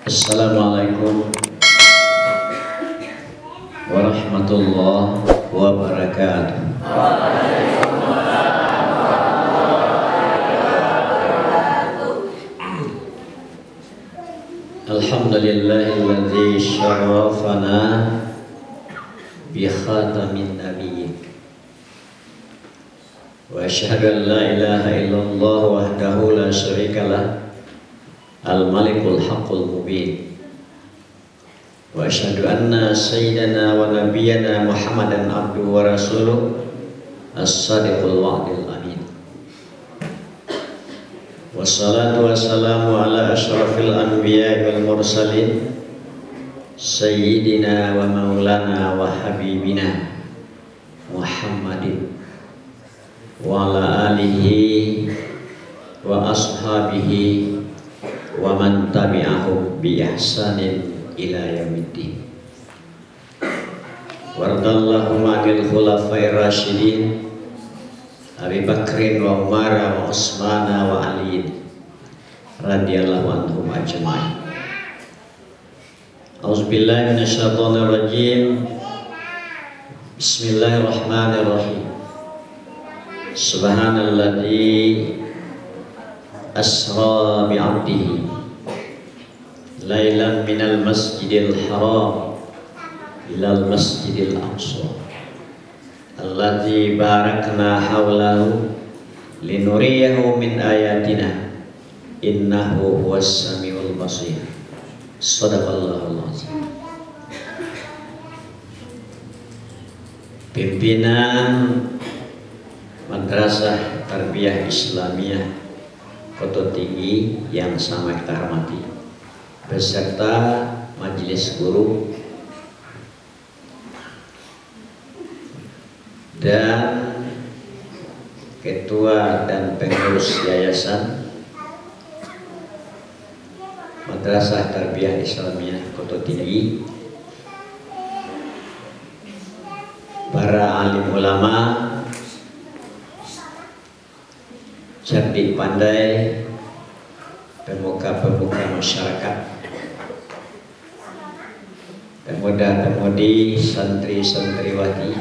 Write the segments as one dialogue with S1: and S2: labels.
S1: Assalamualaikum warahmatullahi wabarakatuh. Alhamdulillahilladzi syarafana bi khatamin nabiyyin wa asyhadu an la ilaha illallah wahdahu la syarikalah al-malikul haqqul mubin wa asyhadu anna sayyidana wa nabiyyana Muhammadan abduhu wa rasuluh as-sadiqul wa'dil amin. Wassalatu wassalamu ala asyrafil anbiya wal mursalin sayyidina wa maulana wa habibina Muhammadin wa ala alihi wa ashabihi wa man tabi'ahum bi ihsanin ila yaumiddin. Wardallahu ma'al khulafa'ir rasyidin Abi Bakrin wa Umar wa Utsman wa Ali radhiyallahu anhum ajma'in. Auzubillahi minasyaitonir rajim. Bismillahirrahmanirrahim. Subhanalladzi asra bi'abdihi lailan minal masjidil haram ilal masjidil aqsa alladzi barakna hawlahu linuriyahu min ayatina innahu huwas samiul basir. Shadaqallahul azim. Pimpinan Madrasah Tarbiyah Islamiyah Kota Tinggi yang sama kita hormati, beserta majelis guru dan ketua dan pengurus yayasan Madrasah Tarbiyah Islamiyah Kota Tinggi, para alim ulama, cerdik pandai, pemuka-pemuka masyarakat, pemuda-pemudi, santri-santriwati,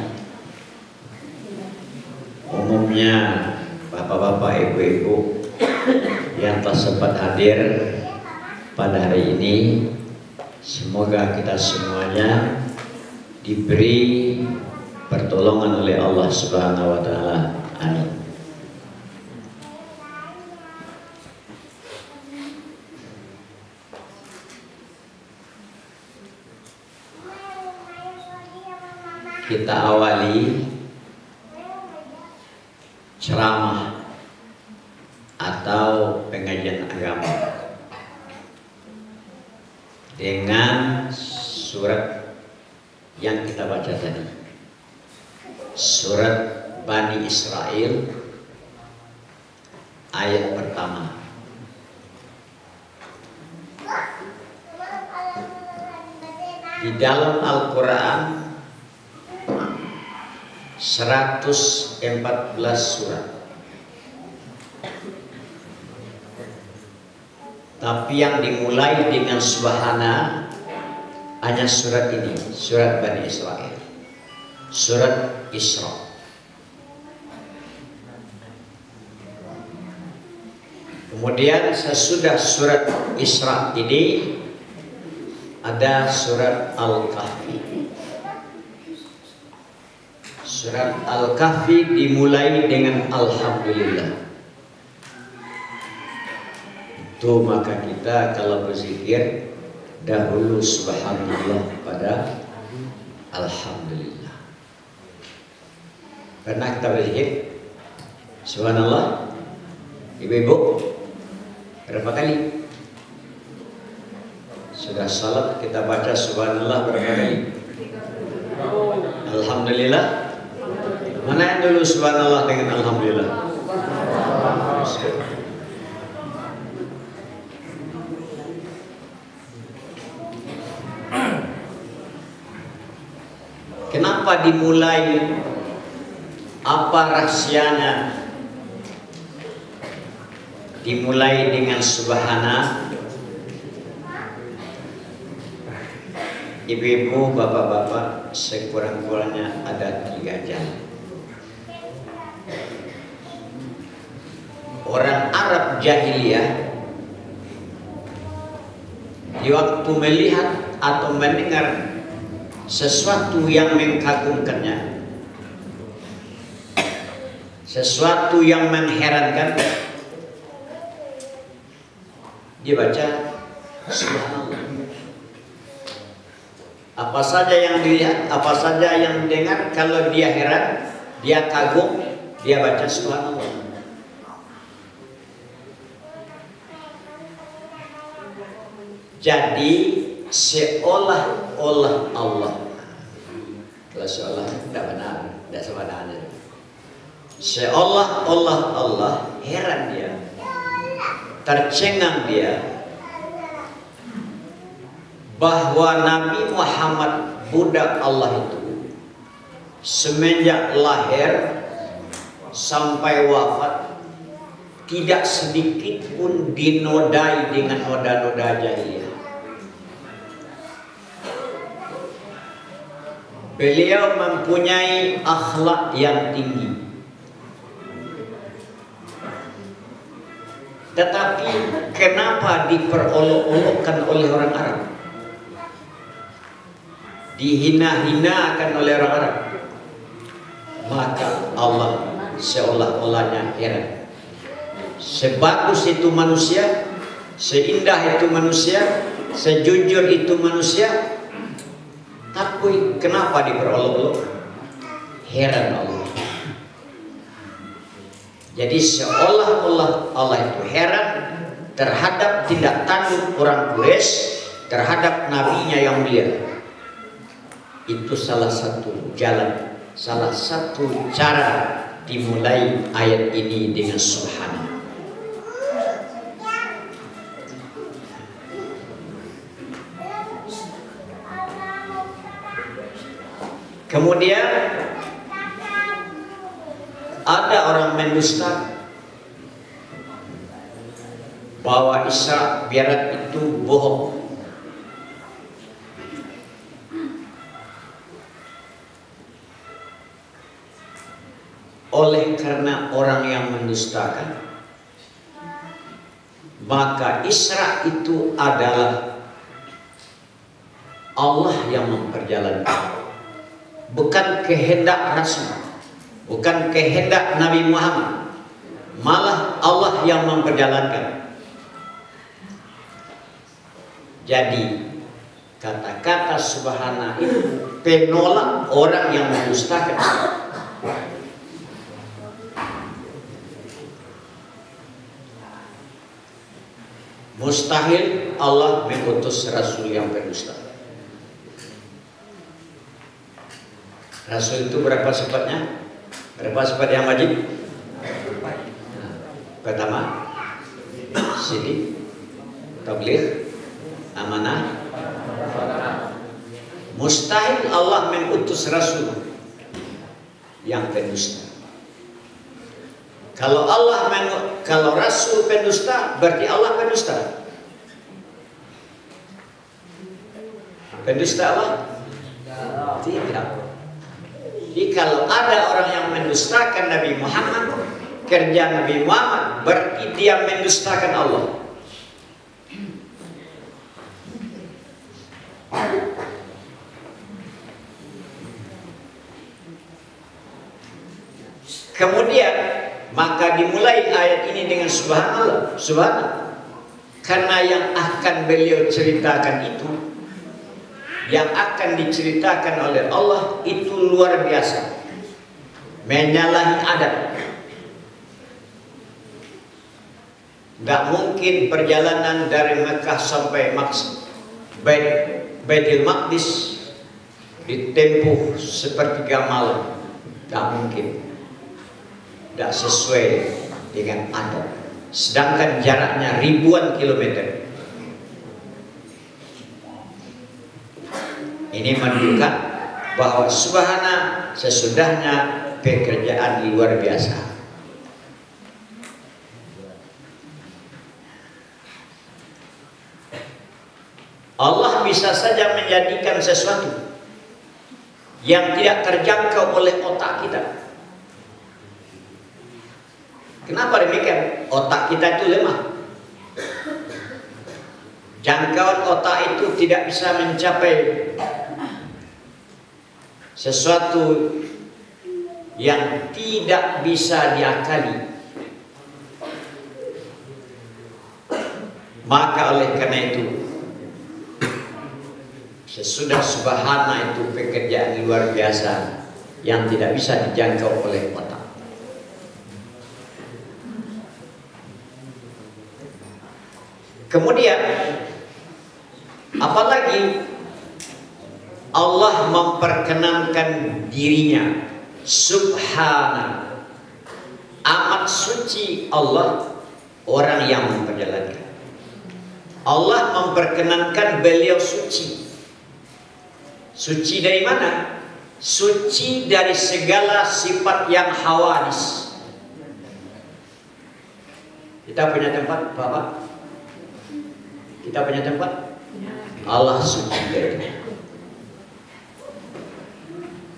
S1: umumnya bapak-bapak, ibu-ibu yang telah sempat hadir pada hari ini. Semoga kita semuanya diberi pertolongan oleh Allah Subhanahu wa taala. Amin. Kita awali ceramah atau pengajian agama dengan surat yang kita baca tadi, surat Bani Israil ayat pertama. Di dalam Al-Quran 114 surat, tapi yang dimulai dengan subhana hanya surat ini, surat Bani Israil, surat Isra. Kemudian sesudah surat Isra ini ada surat Al-Kahfi. Surat Al-Kahfi dimulai dengan Alhamdulillah. Itu maka kita kalau berzikir dahulu subhanallah pada Alhamdulillah. Pernah kita berzikir subhanallah, ibu-ibu, berapa kali? Sudah salat kita baca subhanallah berapa kali? Alhamdulillah. Mana yang dulu subhanallah dengan alhamdulillah? Kenapa dimulai? Apa rahasianya? Dimulai dengan subhana. ibu-ibu, bapak-bapak, sekurang-kurangnya ada 3 jam. Orang Arab jahiliyah di waktu melihat atau mendengar sesuatu yang mengagumkannya, sesuatu yang mengherankan, dia baca subhanallah. Apa saja yang dilihat, apa saja yang didengar, kalau dia heran, dia kagum, dia baca subhanallah. Jadi seolah-olah Allah, kalau seolah tidak benar, tidak sebenarnya. Seolah-olah Allah, heran dia, tercengang dia bahwa Nabi Muhammad budak Allah itu semenjak lahir sampai wafat tidak sedikit pun dinodai dengan noda-noda jahiliyah. Beliau mempunyai akhlak yang tinggi. Tetapi kenapa diperolok-olokkan oleh orang Arab? Dihina-hinakan oleh orang Arab? Maka Allah seolah-olahnya heran. Sebagus itu manusia, seindah itu manusia, sejujur itu manusia, tapi kenapa diperolok-olok? Heran Allah. Jadi seolah-olah Allah itu heran terhadap tindak tanduk orang Quraisy terhadap nabinya yang mulia. Itu salah satu jalan, salah satu cara dimulai ayat ini dengan subhanallah. Kemudian ada orang mendusta bahwa Isra Mi'raj itu bohong. Oleh karena orang yang mendustakan, maka Isra itu adalah Allah yang memperjalankan. Bukan kehendak Rasul, bukan kehendak Nabi Muhammad, malah Allah yang memperjalankan. Jadi kata-kata subhana itu penolak orang yang mendustakan. Mustahil Allah mengutus Rasul yang berdusta. Rasul itu berapa sifatnya? Berapa sifat yang wajib? Pertama, sidik, tabligh, amanah. Mustahil Allah mengutus Rasul yang pendusta. Kalau Rasul pendusta, berarti Allah pendusta. Pendusta Allah? Tidak. Jadi kalau ada orang yang mendustakan Nabi Muhammad, kerja Nabi Muhammad, berarti dia mendustakan Allah. Kemudian maka dimulai ayat ini dengan subhanallah, subhanallah. Karena yang akan beliau ceritakan itu, yang akan diceritakan oleh Allah itu luar biasa, menyalahi adat. Tidak mungkin perjalanan dari Mekah sampai Baitul Maqdis ditempuh sepertiga malam. Tidak mungkin, tidak sesuai dengan adat. Sedangkan jaraknya ribuan kilometer. Ini menunjukkan bahwa subhana sesudahnya pekerjaan luar biasa. Allah bisa saja menjadikan sesuatu yang tidak terjangkau oleh otak kita. Kenapa demikian? Otak kita itu lemah. Jangkauan otak itu tidak bisa mencapai sesuatu yang tidak bisa diakali. Maka oleh karena itu, sesudah subhana itu pekerjaan luar biasa yang tidak bisa dijangkau oleh otak. Kemudian apalagi Allah memperkenankan dirinya subhana, amat suci Allah orang yang memperjalankan. Allah memperkenankan beliau suci. Suci dari mana? Suci dari segala sifat yang hawadis. Kita punya tempat, Bapak? Kita punya tempat? Allah suci dari itu.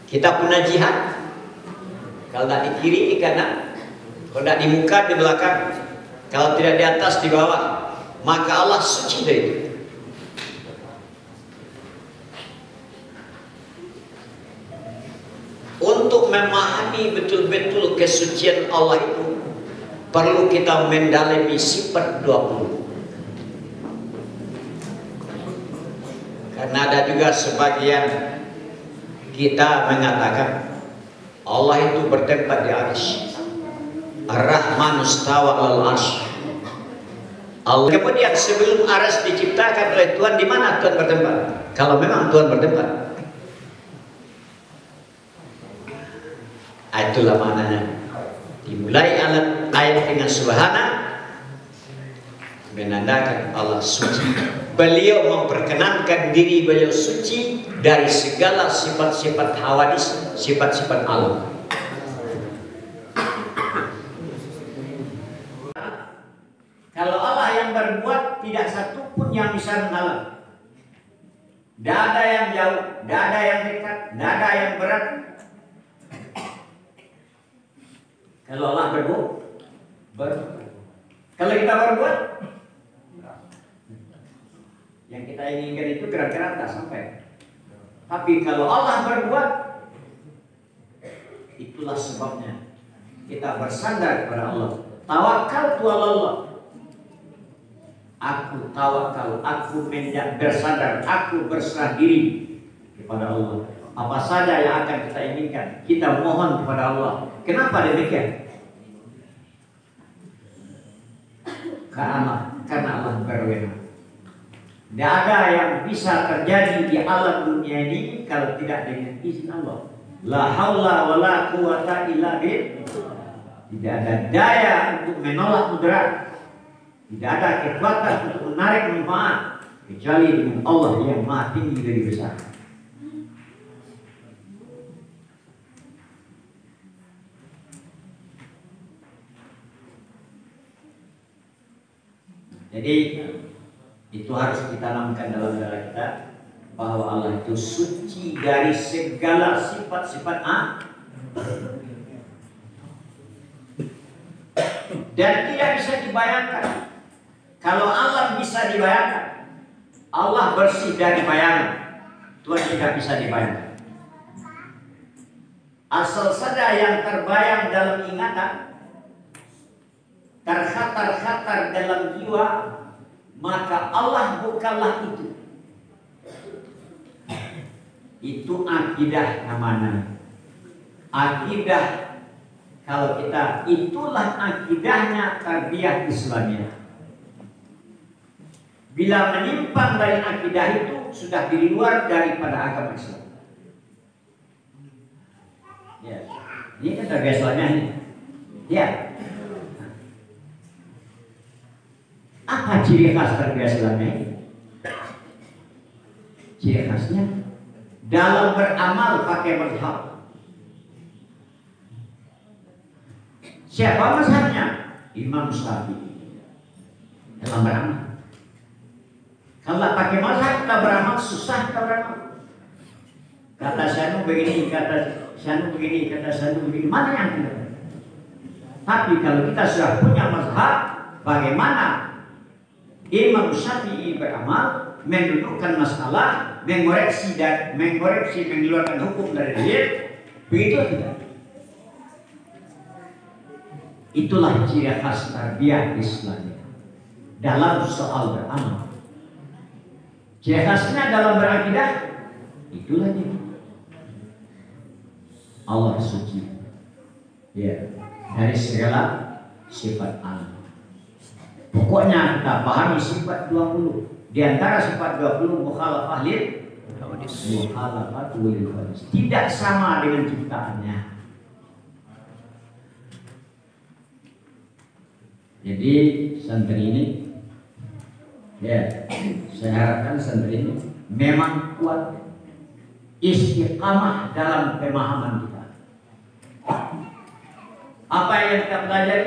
S1: Kita punya jihad. Kalau tidak di kiri, di kanan. Kalau tidak di muka, di belakang. Kalau tidak di atas, di bawah. Maka Allah suci dari itu. Untuk memahami betul-betul kesucian Allah itu, perlu kita mendalami sifat 20. Karena ada juga sebagian kita mengatakan Allah itu bertempat di arsy. Ar-Rahman istawa 'alal arsy. Allah. Kemudian sebelum arsy diciptakan oleh Tuhan, di mana Tuhan bertempat? Kalau memang Tuhan bertempat, itulah maknanya. Dimulai ayat dengan subhana, menandakan Allah suci. Beliau memperkenankan diri beliau suci dari segala sifat-sifat hawadis, sifat-sifat alam. Kalau Allah yang berbuat, tidak satupun yang bisa menghalang. Tidak ada yang jauh, tidak ada yang dekat, tidak ada yang berat. Kalau Allah berbuat, kalau kita berbuat, yang kita inginkan itu kira-kira tak sampai. Tapi kalau Allah berbuat, itulah sebabnya kita bersandar kepada Allah. Tawakal ala Allah. Aku tawakal, aku bersandar, aku berserah diri kepada Allah. Apa saja yang akan kita inginkan, kita mohon kepada Allah. Kenapa demikian? Karena Allah berwenang. Tidak ada yang bisa terjadi di alam dunia ini kalau tidak dengan izin Allah. La haula wa la quwata illa billah. Tidak ada daya untuk menolak mudarat. Tidak ada kekuatan untuk menarik manfaat kecuali dengan Allah yang Maha Tinggi dari besar. Jadi itu harus ditanamkan dalam diri kita bahwa Allah itu suci dari segala sifat-sifat dan tidak bisa dibayangkan. Kalau Allah bisa dibayangkan, Allah bersih dari bayangan, Tuhan tidak bisa dibayangkan. Asal saja yang terbayang dalam ingatan, terkhatar-khatar dalam jiwa, maka Allah bukanlah itu. Itu akidah namanya. Akidah, kalau kita, itulah akidahnya tarbiyah Islamiyah. Bila menyimpang dari akidah itu, sudah di luar daripada agama Islam. Ya, ini kan tarbiyah Islamiyah ini. Ya. Apa ciri khas tarbiyah Islamiyah ini? Ciri khasnya dalam beramal pakai mazhab. Siapa mazhabnya? Imam Syafi'i. Dalam beramal.
S2: Kalau pakai mazhab kita beramal susah kita beramal. Kata Syanu begini, kata Syanu begini, kata Syanu begini, mana yang tidak? Tapi kalau kita sudah punya mazhab, bagaimana Imam Syafi'i beramal, mendudukkan masalah, mengoreksi mengeluarkan hukum dari dia, begitu tidak? Itulah ciri khas tarbiyah Islam dalam soal beramal. Ciri khasnya dalam berakidah, itulah dia. Allah suci, ya, dari segala sifat Allah. Pokoknya kita pahami sifat 20. Di antara sifat 20 mukhalafah lil hadis. Tidak sama dengan ciptaannya. Jadi santri ini, ya, saya harapkan santri ini memang kuat istiqamah dalam pemahaman kita. Apa yang kita pelajari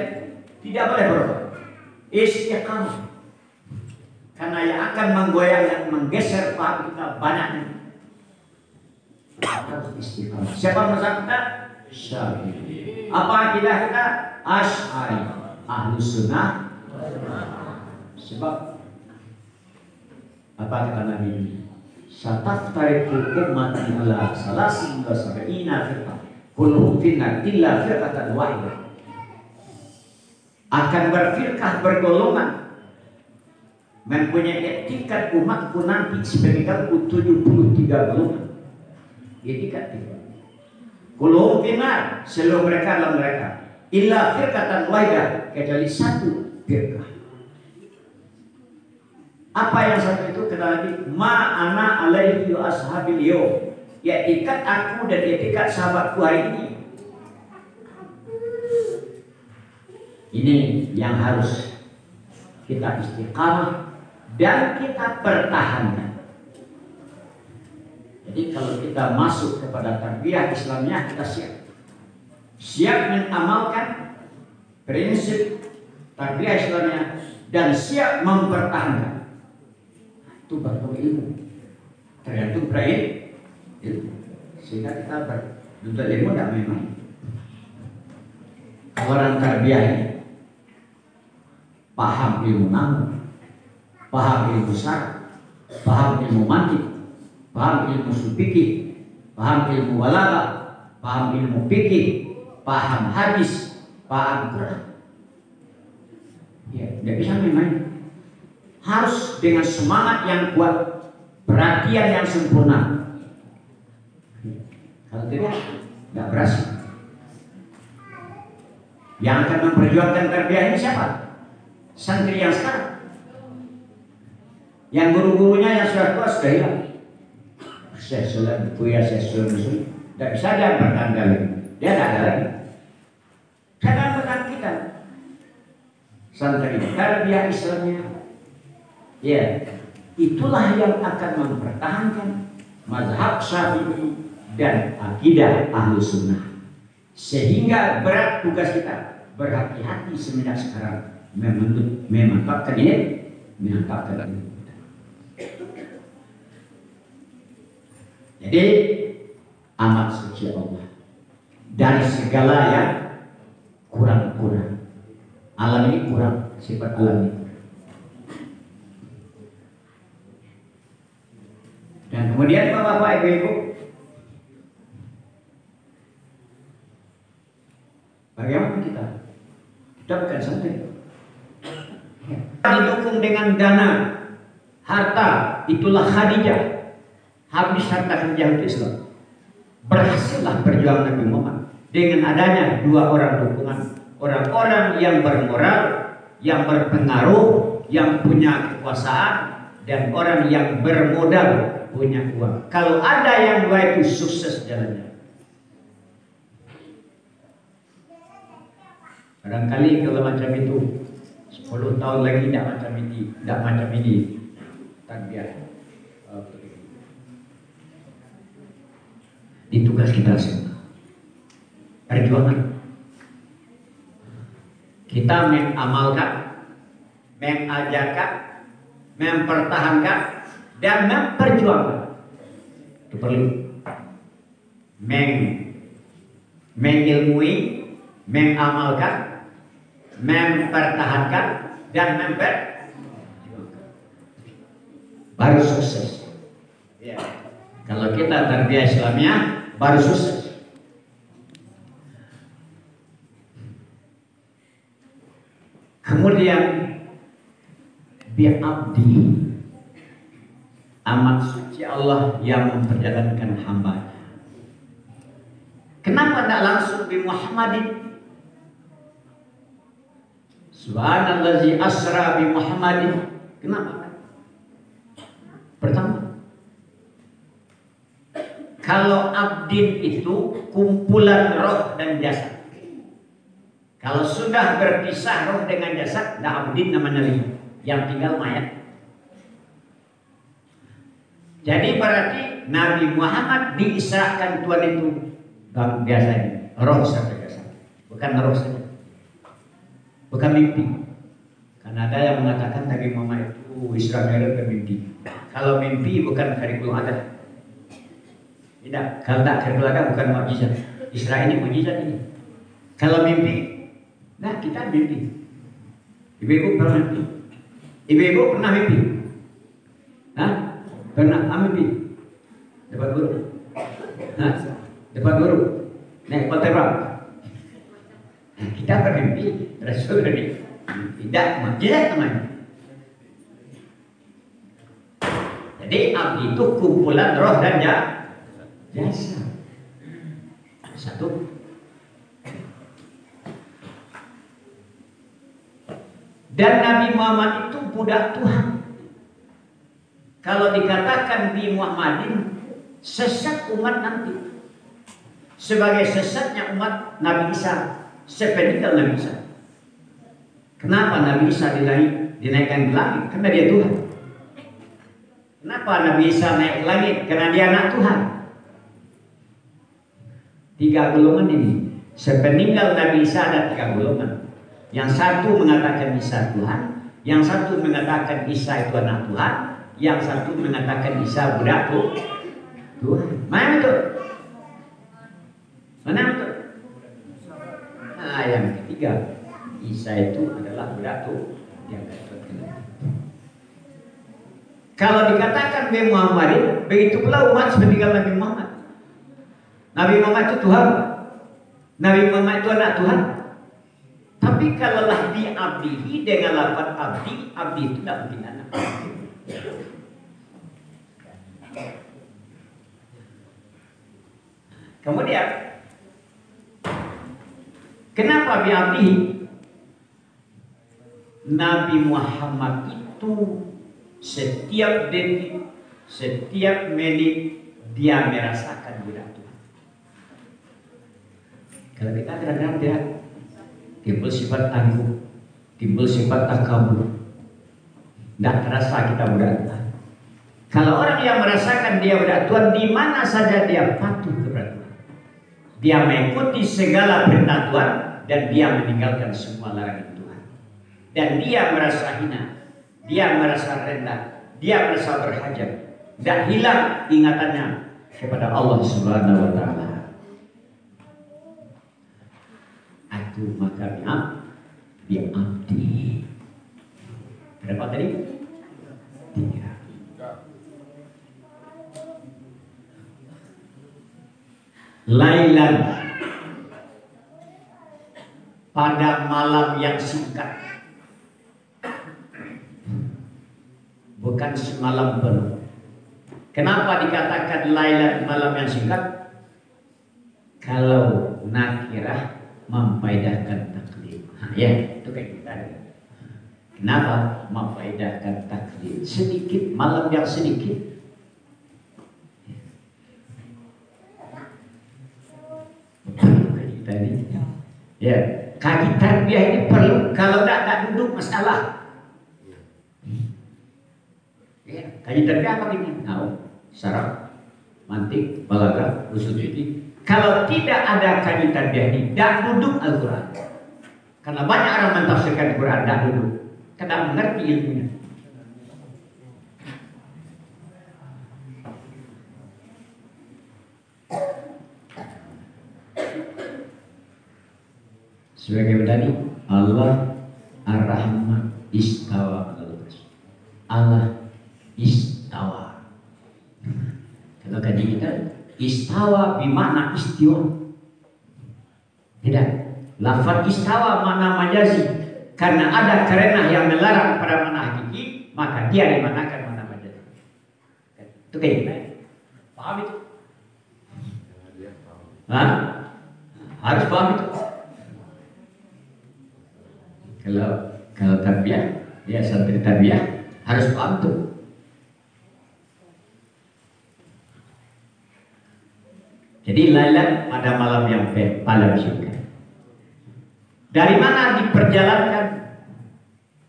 S2: tidak boleh berubah. Istiqamah. Karena yang akan menggoyang dan menggeser paham kita banyaknya. Harus istiqamah. Siapa mazhab kita? Syafi'i. Apa akidah kita? Asy'ari. Ahlus sunnah. Sebab apa kata Nabi? Sataftariqu ummati ala salasin wa sab'ina firqah. Kulluhum finnar illa firqatan wahidah. Akan berfirqah bergolongan, mempunyai etikat umatku nanti sebagai kamu 73 golongan. Etikat itu. Kulluhum finnar, seluruh mereka dalam mereka. Illa firqatan wahidah, kecuali satu firqah. Apa yang satu itu kata Nabi? Ma ana alaihi wa ashabil yawm. Ya etikat aku dan etikat sahabatku hari ini. Ini yang harus kita istiqamah dan kita pertahankan. Jadi kalau kita masuk kepada tarbiyah Islamnya, kita siap mengamalkan prinsip tarbiyah Islamnya dan siap mempertahankan. Itu baru ilmu. Tergantung ilmu. Sehingga kita bernuntut ilmu tidak memang. Orang tarbiyah ini paham ilmu nahu, paham ilmu syarah, paham ilmu mantiq, paham ilmu ushul fikih, paham ilmu balaghah, paham ilmu fikih, paham hadis, paham Quran. Ya, tidak bisa main-main. Harus dengan semangat yang kuat, perhatian yang sempurna. Kalau tidak berhasil. Yang akan memperjuangkan tarbiyah ini siapa? Santri yang sekarang. Yang guru-gurunya yang sudah tua sudah hilang. Saya sholat buku ya, saya sholat musuh. Tidak bisa dia bertanggal lagi. Dia tidak ada lagi. Karena bukan kita. Santri tarbiyah Islamnya, ya, itulah yang akan mempertahankan mazhab Syafi'i dan akidah Ahlus Sunnah. Sehingga berat tugas kita berhati-hati semenjak sekarang memantapkan ini, Jadi amat suci Allah dari segala yang kurang-kurang. Alam ini kurang, sifat alam ini. Dan kemudian Bapak Ibu, bagaimana kita? Kita bukan santai. Didukung dengan dana, harta, itulah Khadijah. Habis harta Khadijah untuk Islam. Berhasillah perjuangan Nabi Muhammad dengan adanya dua orang dukungan, orang-orang yang bermoral, yang berpengaruh, yang punya kekuasaan, dan orang yang bermodal, punya uang. Kalau ada yang dua itu sukses jalannya. Barangkali kalau macam itu 10 tahun lagi tidak macam ini tarbiyah. Di tugas kita semua perjuangan. Kita mengamalkan, mengajarkan, mempertahankan, dan memperjuangkan. Itu perlu mengilmui, mengamalkan, mempertahankan, dan memperjuangkan. Baru sukses. Ya. Kalau kita tarbiyah Islamiyah baru sukses. Kemudian bi'abdi, amat suci Allah yang memperjalankan hamba. Kenapa tidak langsung bi Muhammadin? Subhanallazi asra bi Muhammadin. Kenapa? Pertama, kalau abdin itu kumpulan roh dan jasad. Kalau sudah berpisah roh dengan jasad, tidak abdin namanya lagi. Yang tinggal mayat. Jadi berarti Nabi Muhammad diisrakan Tuhan itu biasanya roh serta jasad, bukan roh saja, bukan mimpi. Karena ada yang mengatakan Nabi Muhammad itu Isra Mi'raj bermimpi. Kalau mimpi bukan kurikulum ada. Tidak, kalau tak kurikulum ada bukan mukjizat. Isra ini mukjizat ini. Kalau mimpi, nah kita mimpi. Ibu-ibu pernah mimpi? Ibu-ibu pernah mimpi? Hah? Pernah mimpi? Dapat guru? Hah? Dapat guru? Naik potebang? Nah, kita bermimpi, Rasul bermimpi. Tidak, mukjizat namanya. Jadi abdi itu kumpulan roh dan jasad. Satu. Dan Nabi Muhammad itu budak Tuhan. Kalau dikatakan di Muhammadin sesat umat nanti, sebagai sesatnya umat Nabi Isa, sepeninggal Nabi Isa. Kenapa Nabi Isa dinaikkan ke langit? Karena dia Tuhan. Kenapa Nabi Isa naik ke langit? Karena dia anak Tuhan. 3 golongan ini. Sepeninggal Nabi Isa ada 3 golongan. Yang satu mengatakan Isa Tuhan, yang satu mengatakan Isa itu anak Tuhan, yang satu mengatakan Isa budak Tuhan. Mana betul? Mana betul? Nah, yang ketiga, Isa itu adalah budak Tuhan. Kalau dikatakan Nabi Muhammad, begitu pula umat sepeninggal Nabi Muhammad. Nabi Muhammad itu Tuhan, Nabi Muhammad itu anak Tuhan. Tapi kalau lah diabdihi dengan lafaz abdi, abdi itu tidak mungkin anak. Kemudian, kenapa biabdihi? Nabi Muhammad itu setiap detik, setiap menit dia merasakan budak Tuhan. Kalau kita kadang-kadang tidak, timbul sifat angkuh, timbul sifat takabur, tidak terasa kita budak Tuhan. Kalau orang yang merasakan dia budak Tuhan, di mana saja dia patuh kepada Tuhan, dia mengikuti segala perintah Tuhan, dan dia meninggalkan semua larangan Tuhan. Dan dia merasa hina, dia merasa rendah, dia merasa berhajat, dan hilang ingatannya kepada Allah Subhanahu wa Ta'ala. Aku maka bi'abdi. Berapa tadi? 3. Lailan, pada malam yang singkat, bukan semalam penuh. Kenapa dikatakan lailan, malam yang singkat? Kalau nakirah memfaedahkan taklid. Ya, itu kayak kita. Kenapa memfaedahkan taklid? Sedikit, malam yang sedikit. Tadi, ya, kaki tarbiyah ini perlu. Kalau tidak duduk masalah. Ya, kaji tarbiyah apa ini? Tahu, saraf, mantik, balaghah, usul fikih. Kalau tidak ada kaji tarbiyah ini, tidak duduk Al-Quran. Karena banyak orang mentafsirkan Al-Quran tidak duduk, karena mengerti ilmunya. Sebagai tadi, Allah Ar-Rahman istawa al-arsh. Allah istawa. Kalau kaji kita istawa bermakna istiwa. Tidak. Lafaz istawa makna majazi. Karena ada karenah yang melarang pada makna hakiki, maka dia dimanakan makna majazi. Itu kayak gimana? Paham itu? Hah? Harus paham itu. Kalau tarbiyah, ya santri tarbiyah harus paham itu. Jadi Lailan pada malam yang paling syukur. Dari mana diperjalankan?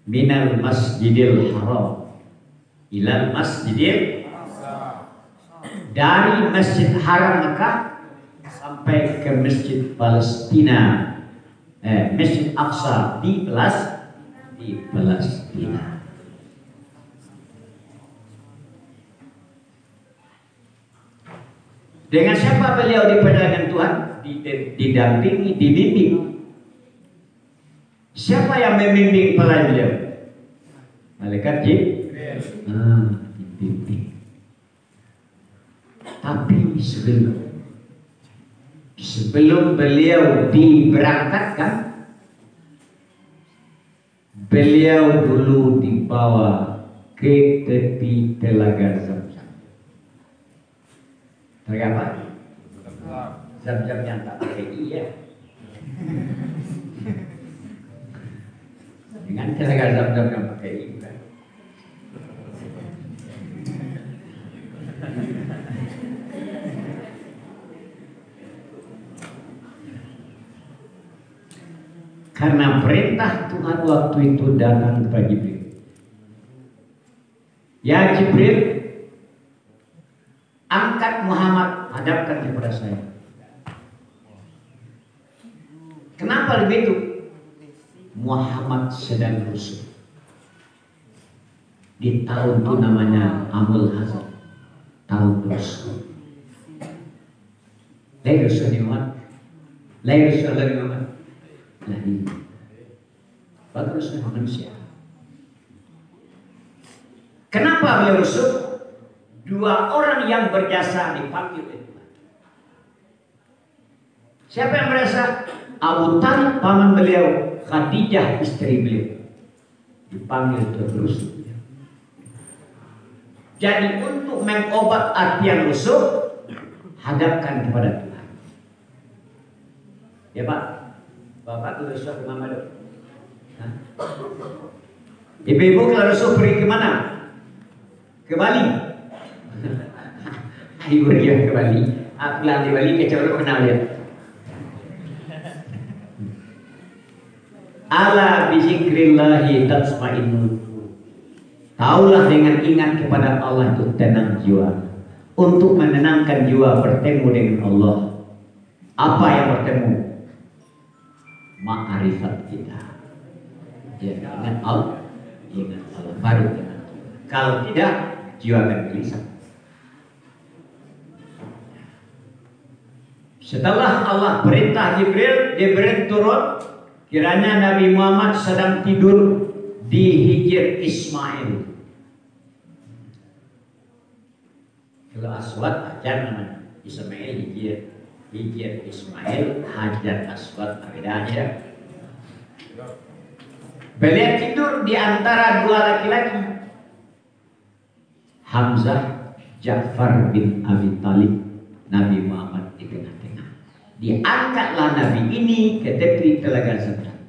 S2: Minal Masjidil Haram ilal Masjidil, dari Masjid Haram Mekah sampai ke Masjid Palestina, Masjid Aqsa di Palestina. Dengan siapa beliau diperjalankan Tuhan? Didampingi, dibimbing. Siapa yang membimbing pelayan beliau? Malaikat Jibril. Dibimbing. Tapi sebelum beliau diberangkatkan, beliau dulu dibawa ke tepi telaga Zam-Zam. Telaga apa? Zam-Zam yang tak pakai i ya. Dengan telaga Zam-Zam yang pakai i bukan? Karena perintah Tuhan waktu itu datang kepada Jibril. Ya Jibril, angkat Muhammad, hadapkan kepada saya. Kenapa begitu? Muhammad sedang rusuh. Di tahun itu namanya Amul Hazan, tahun rusuh. Lagi rusuh di Muhammad, lagi rusuh dari Muhammad. Lagi bagus manusia. Kenapa beliau rusuh? Dua orang yang berjasa dipanggil oleh Tuhan. Siapa yang berjasa? Abu Talib paman beliau, Khadijah istri beliau, dipanggil terus. Jadi untuk mengobat artian rusuh, hadapkan kepada Tuhan. Ya Pak, Bapak rusuh ke Mama dong? Ibu-ibu kalau rusuh pergi kemana? Ke Bali. Ibu dia ke Bali. Aku pulang di Bali kecuali kenal dia. Ala bizikrillahi tatma'innul qulub. Taulah dengan ingat kepada Allah itu tenang jiwa. Untuk menenangkan jiwa bertemu dengan Allah. Apa yang bertemu? Ma'rifat kita. Ya, ingat Allah, baru ingat. Kalau tidak, jiwa akan gelisah. Setelah Allah perintah Jibril turun, kiranya Nabi Muhammad sedang tidur di Hijr Ismail. Kalau Aswad Hajar namanya, Ismail Hijr Ismail, Hajar Aswad bedanya. Beliau tidur di antara dua laki-laki, Hamzah, Ja'far bin Abi Talib, Nabi Muhammad di tengah-tengah. Diangkatlah Nabi ini ke tepi telaga Zam-Zam.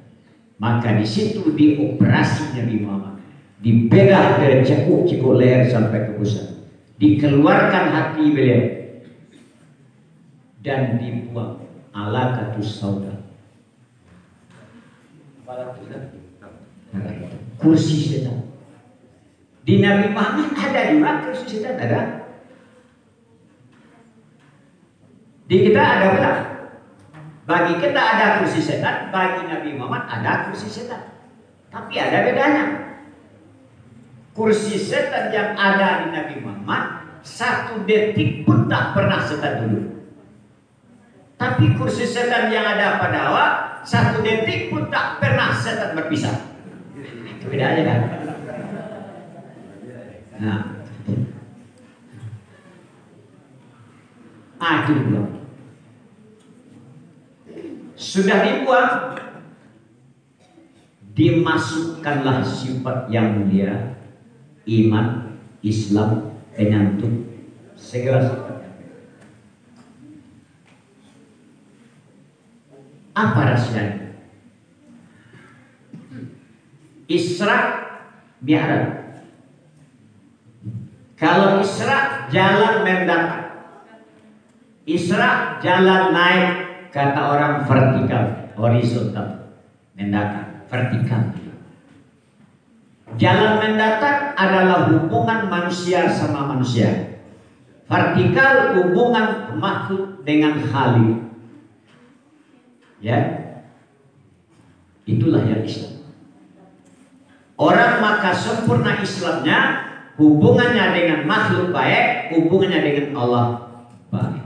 S2: Maka di situ dioperasi Nabi Muhammad, dibedah dari cekuk leher sampai ke pusat, dikeluarkan hati beliau dan dibuang alaqatus sauda. Kursi setan. Di Nabi Muhammad ada juga kursi setan, ada. Di kita ada pula. Bagi kita ada kursi setan, bagi Nabi Muhammad ada kursi setan. Tapi ada bedanya. Kursi setan yang ada di Nabi Muhammad 1 detik pun tak pernah setan duduk. Tapi kursi setan yang ada pada Allah 1 detik pun tak pernah setan berpisah. Itu bedanya kan? Nah, itu belum. Sudah dibuang, dimasukkanlah sifat yang mulia, iman, Islam, penyantun, segala sifat. Apa rahasianya? Isra Mi'raj. Kalau Isra jalan mendatar, Isra jalan naik, kata orang vertikal, horizontal, mendatar, vertikal. Jalan mendatar adalah hubungan manusia sama manusia. Vertikal hubungan makhluk dengan Khalik. Ya, itulah yang Islam. Orang maka sempurna Islamnya, hubungannya dengan makhluk baik, hubungannya dengan Allah baik.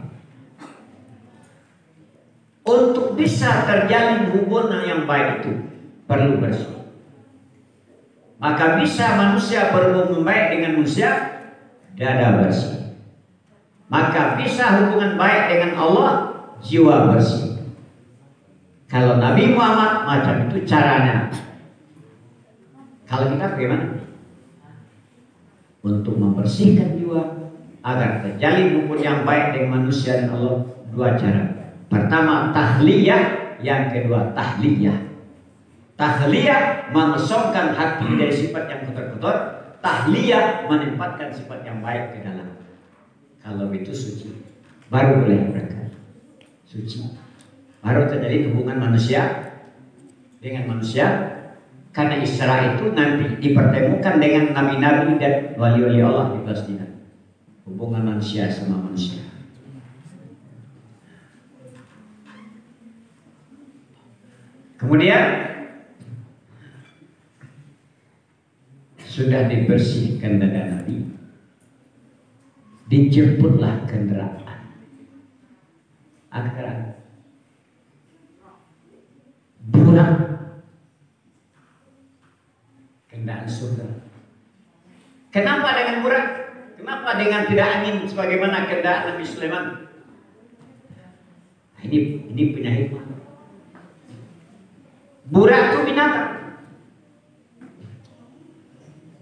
S2: Untuk bisa terjalin hubungan yang baik itu perlu bersih. Maka bisa manusia berhubungan baik dengan manusia, dada bersih. Maka bisa hubungan baik dengan Allah, jiwa bersih. Kalau Nabi Muhammad macam itu caranya. Kalau kita bagaimana? Untuk membersihkan jiwa agar terjalin hubungan yang baik dengan manusia dan Allah, 2 cara. Pertama tahliyah, yang kedua tahliyah. Tahliyah mengosongkan hati dari sifat yang kotor-kotor, tahliyah menempatkan sifat yang baik ke dalam. Kalau itu suci, baru boleh berangkat. Suci. Baru terjadi hubungan manusia dengan manusia. Karena Isra itu nanti dipertemukan dengan nabi-nabi dan wali-wali Allah di Palestina. Hubungan manusia sama manusia. Kemudian sudah dibersihkan dada Nabi, dijemputlah kendaraan. Akhirnya burak kendaraan surga. Kenapa dengan burak? Kenapa dengan tidak angin sebagaimana kendaraan Nabi Sulaiman? Nah, ini punya hikmah. Burak itu binatang.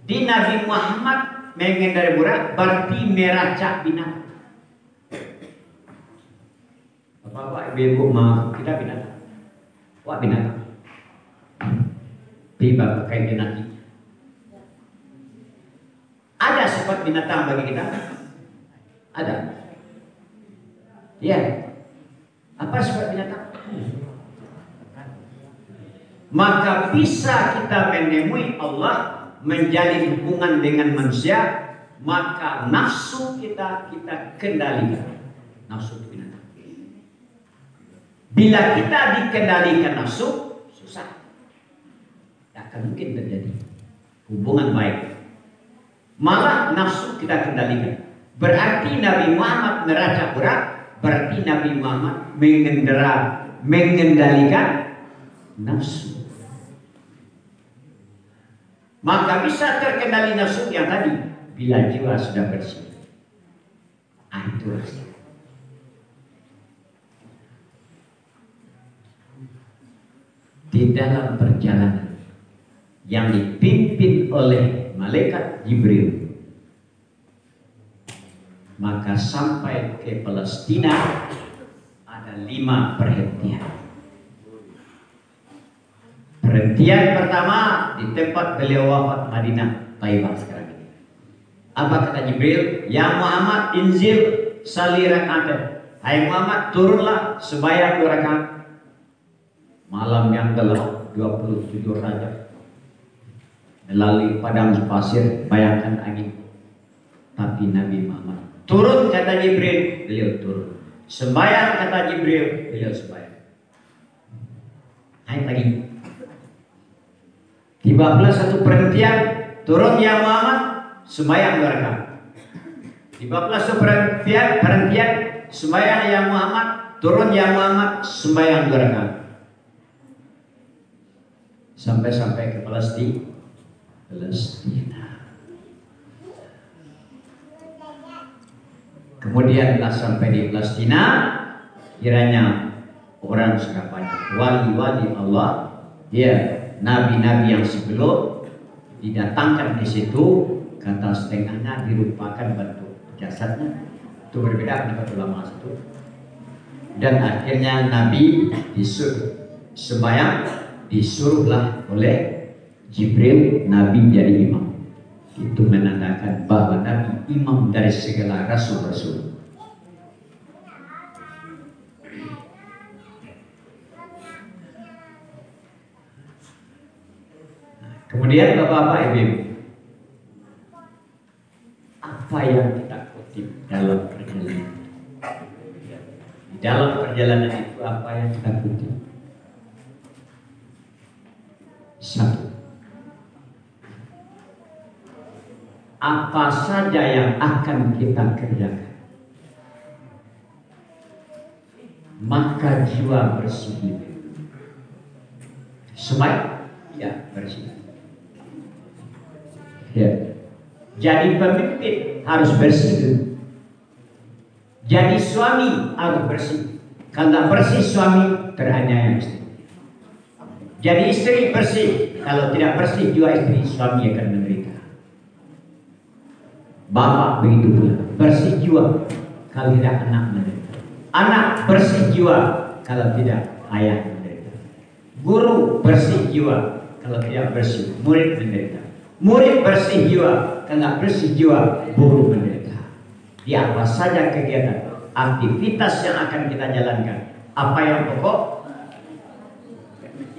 S2: Di Nabi Muhammad mengendari burak berarti meracak binatang. Bapak ibu maaf, kita binatang. Wah binatang. Tiba pakai binatang. Ada sifat binatang bagi kita? Ada. Ya. Apa sifat binatang? Maka bisa kita menemui Allah, menjalin hubungan dengan manusia, maka nafsu kita kendalikan. Nafsu itu binatang. Bila kita dikendalikan nafsu, susah. Tak akan mungkin terjadi hubungan baik. Malah nafsu kita kendalikan. Berarti Nabi Muhammad meracak burak, berarti Nabi Muhammad mengendalikan nafsu. Maka bisa terkendali nafsu yang tadi bila jiwa sudah bersih. Itu rahasia. Di dalam perjalanan yang dipimpin oleh malaikat Jibril, maka sampai ke Palestina ada 5 perhentian. Perhentian pertama di tempat beliau wafat, Madinah, Taibah sekarang ini. Apa kata Jibril? Ya Muhammad, inzil salli rak'atan. Hai Muhammad, turunlah sembahyang 2 rakaat. Malam yang gelap 27 Rajab, melalui padang pasir, bayangkan angin. Tapi Nabi Muhammad turun, kata Jibril, beliau turun. Sembahyang, kata Jibril, beliau sembahyang. Naik lagi. Tiba-tiba satu perhentian, turun ya Muhammad, sembahyang 2 rakaat. Tiba-tiba satu perhentian, sembahyang ya Muhammad, turun ya Muhammad, sembahyang 2 rakaat. sampai ke Palestina. Kemudian telah sampai di Palestina, kiranya orang sudah banyak wali-wali Allah, ya nabi-nabi yang sebelum didatangkan di situ, kata setengahnya dirupakan bentuk jasadnya, itu berbeda pendapat ulama itu. Dan akhirnya Nabi disuruh sembahyang, disuruhlah oleh Jibril Nabi jadi imam. Itu menandakan bahwa Nabi imam dari segala rasul-rasul. Kemudian Bapak-bapak Ibu, apa yang kita kutip dalam perjalanan? Di dalam perjalanan itu apa yang kita kutip? Satu, apa saja yang akan kita kerjakan, maka jiwa bersih. Semai, ya bersih. Ya. Jadi pemimpin harus bersih. Jadi suami harus bersih. Kalau nggak bersih suami teraniaya istri. Jadi istri bersih. Kalau tidak bersih juga istri, suami akan menderita. Bapak begitu pula, bersih jiwa. Kalau tidak anak menderita. Anak bersih jiwa. Kalau tidak ayah menderita. Guru bersih jiwa. Kalau tidak bersih murid menderita. Murid bersih jiwa. Kalau tidak bersih jiwa guru menderita. Di apa saja kegiatan, aktivitas yang akan kita jalankan, apa yang pokok?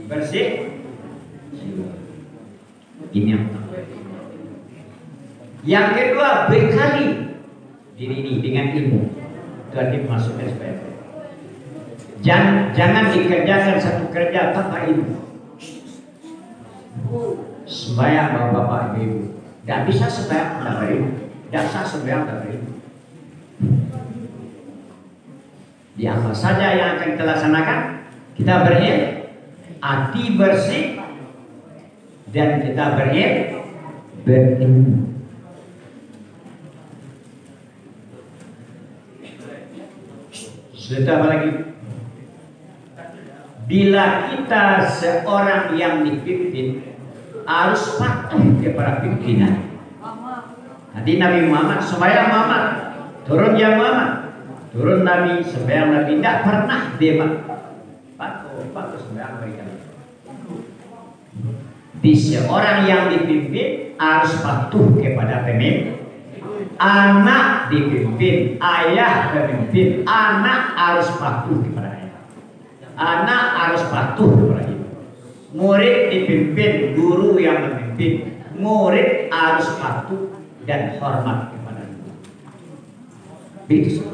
S2: Bersih jiwa. Ini yang pertama. Yang kedua, bekali diri ini dengan ilmu. Itu arti masuk SPM. Jangan dikerjakan satu kerja tanpa ilmu. Sembahyang bapak-bapak ibu, tidak bisa sembahyang tanpa ilmu. Tidak sah sembahyang tanpa ilmu. Di apa saja yang akan kita laksanakan, kita berilmu, hati bersih, dan kita berilmu. Sudah apa lagi? Bila kita seorang yang dipimpin harus patuh kepada pimpinan. Tadi Nabi Muhammad, sembahyang Muhammad, turun ya Muhammad, turun Nabi, sembahyang Nabi, tidak pernah debat. Patuh sembahyang mereka. Di seorang yang dipimpin harus patuh kepada pemimpin. Anak dipimpin, ayah pemimpin, anak harus patuh kepada ayah. Anak harus patuh kepada ibu. Murid dipimpin, guru yang memimpin. Murid harus patuh dan hormat kepada guru. Begitu.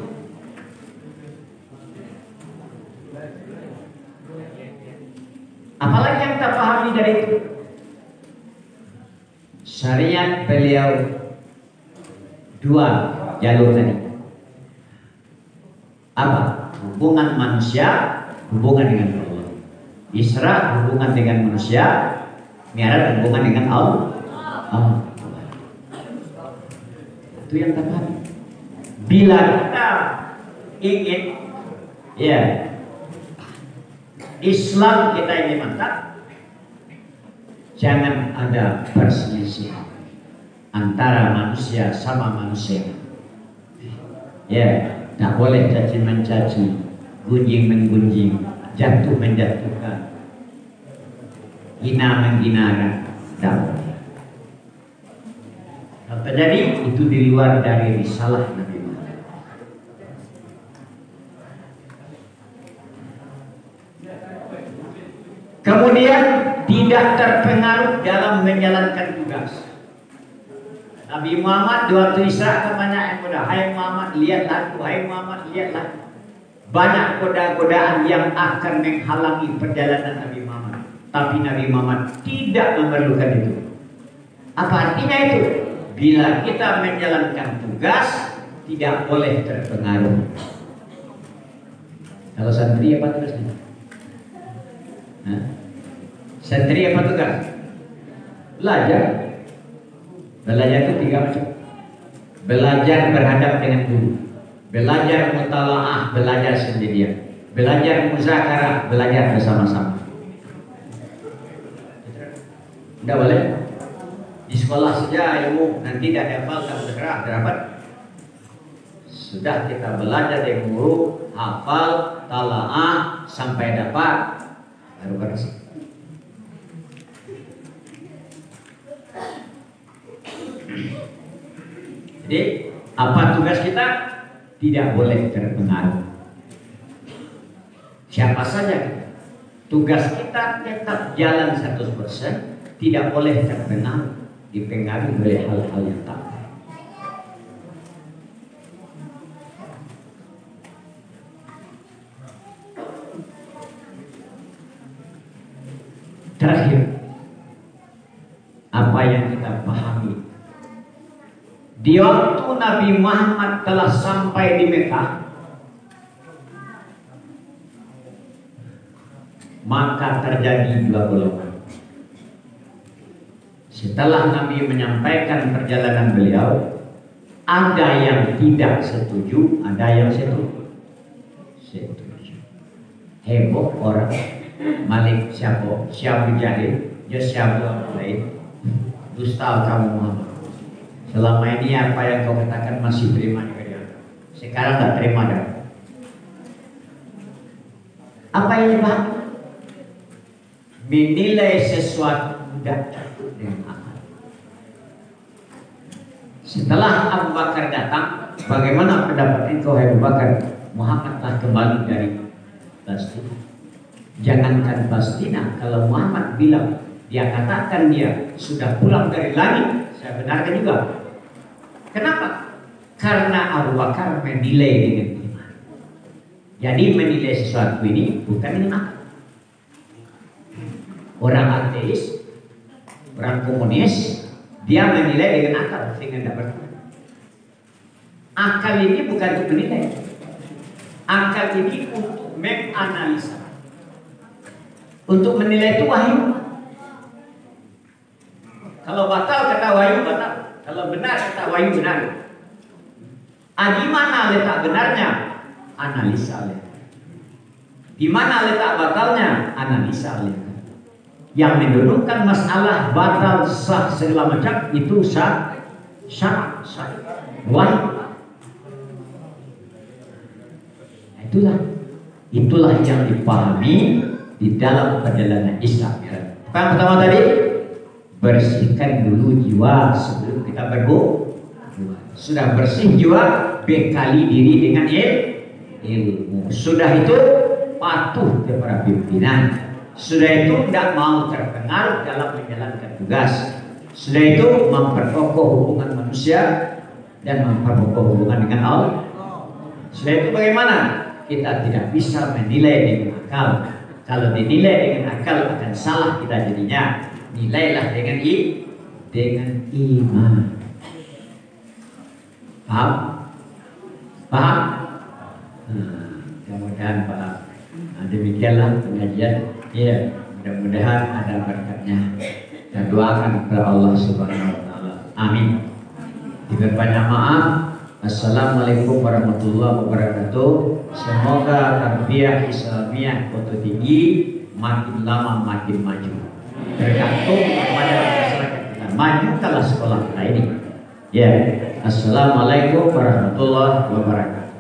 S2: Apalagi yang kita pahami dari itu? Syariat beliau dua jalur tadi. Apa? Hubungan manusia, hubungan dengan Allah. Isra hubungan dengan manusia, Mi'raj hubungan dengan Allah. Itu yang terpahami. Bila kita ingin, ya, Islam kita ini mantap, jangan ada perselisihan antara manusia sama manusia. Ya, tak boleh caci mencaci, gunjing menggunjing, jatuh menjatuhkan, hina menghinakan. Tak boleh. Kalau terjadi itu di luar dari risalah Nabi Muhammad. Kemudian tidak terpengaruh dalam menjalankan tugas. Nabi Muhammad waktu Isra banyak yang goda, hai Muhammad lihatlah aku, hai Muhammad lihatlah aku. Banyak goda-godaan yang akan menghalangi perjalanan Nabi Muhammad. Tapi Nabi Muhammad tidak memerlukan itu. Apa artinya itu? Bila kita menjalankan tugas tidak boleh terpengaruh. Kalau santri apa terusnya? Santri apa tugas? Belajar. Belajar itu 3 macam. Belajar berhadap dengan guru, belajar mutalaah, belajar sendirian, belajar muzakarah, belajar bersama-sama. Tidak boleh di sekolah saja ilmu nanti tidak hafal, tak bergerak, dapat. Sudah kita belajar dari guru, hafal, talaah sampai dapat, baru berhasil. Jadi apa tugas kita? Tidak boleh terpengaruh siapa saja. Tugas kita tetap jalan 100%, tidak boleh terpengaruh, dipengaruhi oleh hal-hal yang tak baik. Terakhir, apa yang kita pahami di waktu Nabi Muhammad telah sampai di Mekah, maka terjadi 2 golongan. Setelah Nabi menyampaikan perjalanan beliau, ada yang tidak setuju, ada yang setuju. Heboh orang, Malik siapa, siapa jahil, ya siapa lain, dusta kamu Muhammad. Selama ini apa yang kau katakan masih terima juga dia. Sekarang tak terima dah. Apa yang dipahami? Menilai sesuatu tidak cukup dengan akal. Setelah Abu Bakar datang, bagaimana pendapat engkau Abu Bakar? Muhammad telah kembali dari Palestina. Jangankan Palestina, kalau Muhammad bilang, dia katakan dia sudah pulang dari langit, saya benarkan juga. Kenapa? Karena Abu Bakar menilai dengan iman. Jadi menilai sesuatu ini bukan dengan akal. Orang ateis, orang komunis, dia menilai dengan akal sehingga tidak bertanya. Akal ini bukan untuk menilai. Akal ini untuk menganalisa. Untuk menilai itu wahyu. Kalau batal kata wahyu batal. Kalau benar kata wahyu benar. Di mana letak benarnya? Analisa letak. Di mana letak batalnya? Analisa letak. Yang mendudukkan masalah batal sah segala macam itu sah wahyu. Itulah yang dipahami di dalam perjalanan Islam. Yang pertama tadi, bersihkan dulu jiwa sebelum kita berbuat. Sudah bersih jiwa, bekali diri dengan ilmu. Sudah itu patuh kepada pimpinan. Sudah itu tidak mau terpengaruh dalam menjalankan tugas. Sudah itu memperkokoh hubungan manusia dan memperkokoh hubungan dengan Allah. Sudah itu bagaimana? Kita tidak bisa menilai dengan akal. Kalau dinilai dengan akal akan salah kita jadinya. Nilailah dengan iman. Paham? Paham? Mudah-mudahan paham. Demikianlah pengajian. Ya, mudah-mudahan ada berkatnya. Kita doakan kepada Allah Subhanahu wa taala. Amin. Diperbanyak maaf. Assalamualaikum warahmatullahi wabarakatuh. Semoga tarbiyah Islamiyah Kota Tinggi makin lama makin maju. Tergantung kepada masyarakat kita. Maju kalah sekolah kita ini. Ya. Assalamualaikum warahmatullahi wabarakatuh.